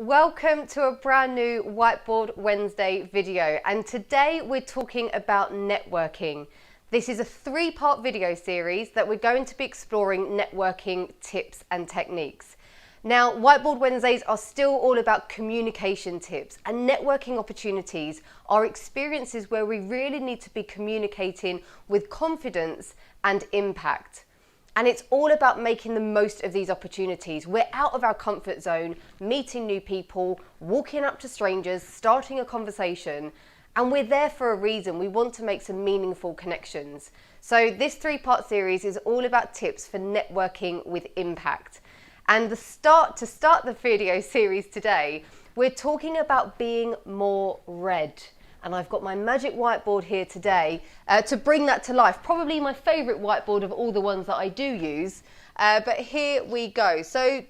Welcome to a brand new Whiteboard Wednesday video, and today we're talking about networking. This is a three-part video series that we're going to be exploring networking tips and techniques. Now, Whiteboard Wednesdays are still all about communication tips, and networking opportunities are experiences where we really need to be communicating with confidence and impact. And it's all about making the most of these opportunities. We're out of our comfort zone, meeting new people, walking up to strangers, starting a conversation, and we're there for a reason. We want to make some meaningful connections. So this three-part series is all about tips for networking with impact. And to start the video series today, we're talking about being more read. And I've got my magic whiteboard here today to bring that to life. Probably my favourite whiteboard of all the ones that I do use. But here we go. So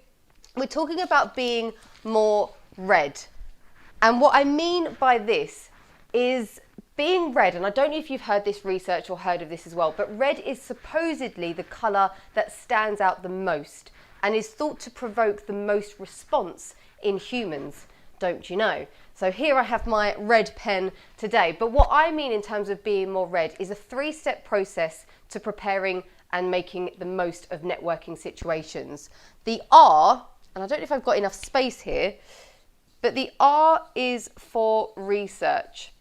we're talking about being more read. And what I mean by this is being red, and I don't know if you've heard this research or heard of this as well, but red is supposedly the colour that stands out the most and is thought to provoke the most response in humans. Don't you know? So here I have my red pen today. But what I mean in terms of being more red is a three-step process to preparing and making the most of networking situations. The R, and I don't know if I've got enough space here, but the R is for research.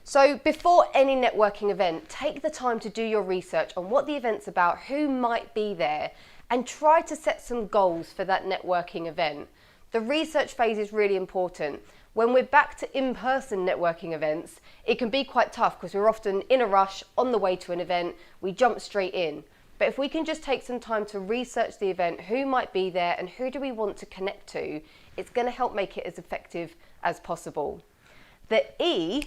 So before any networking event, take the time to do your research on what the event's about, who might be there, and try to set some goals for that networking event. The research phase is really important. When we're back to in-person networking events, it can be quite tough because we're often in a rush on the way to an event, we jump straight in. But if we can just take some time to research the event, who might be there and who do we want to connect to, it's going to help make it as effective as possible. The E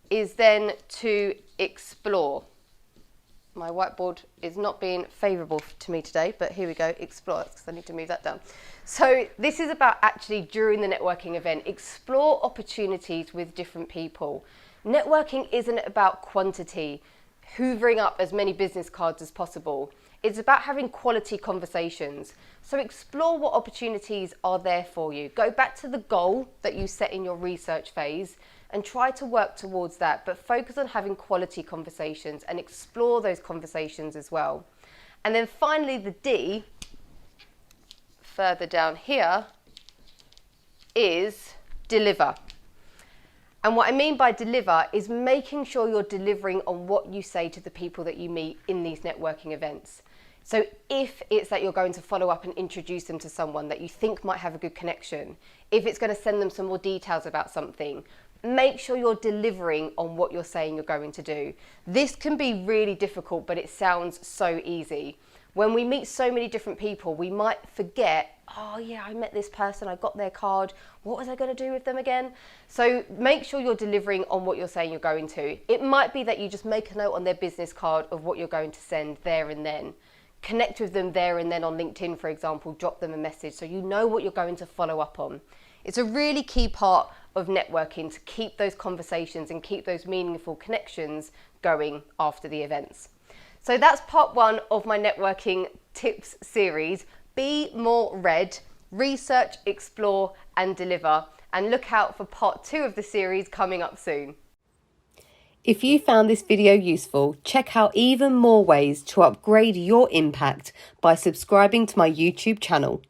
is then to explore. My whiteboard is not being favourable to me today, but here we go, explore, because I need to move that down. So this is about actually during the networking event, explore opportunities with different people. Networking isn't about quantity, hoovering up as many business cards as possible. It's about having quality conversations. So explore what opportunities are there for you. Go back to the goal that you set in your research phase and try to work towards that, but focus on having quality conversations and explore those conversations as well. And then finally, the D, further down here, is deliver. And what I mean by deliver is making sure you're delivering on what you say to the people that you meet in these networking events. So if it's that you're going to follow up and introduce them to someone that you think might have a good connection, if it's going to send them some more details about something, make sure you're delivering on what you're saying you're going to do. This can be really difficult, but it sounds so easy. When we meet so many different people, we might forget, oh yeah, I met this person, I got their card, what was I going to do with them again? So make sure you're delivering on what you're saying you're going to. It might be that you just make a note on their business card of what you're going to send there and then. Connect with them there and then on LinkedIn, for example, drop them a message so you know what you're going to follow up on. It's a really key part of networking to keep those conversations and keep those meaningful connections going after the events. So that's part one of my networking tips series. Be more read, research, explore and deliver, and look out for part two of the series coming up soon. If you found this video useful, check out even more ways to upgrade your impact by subscribing to my YouTube channel.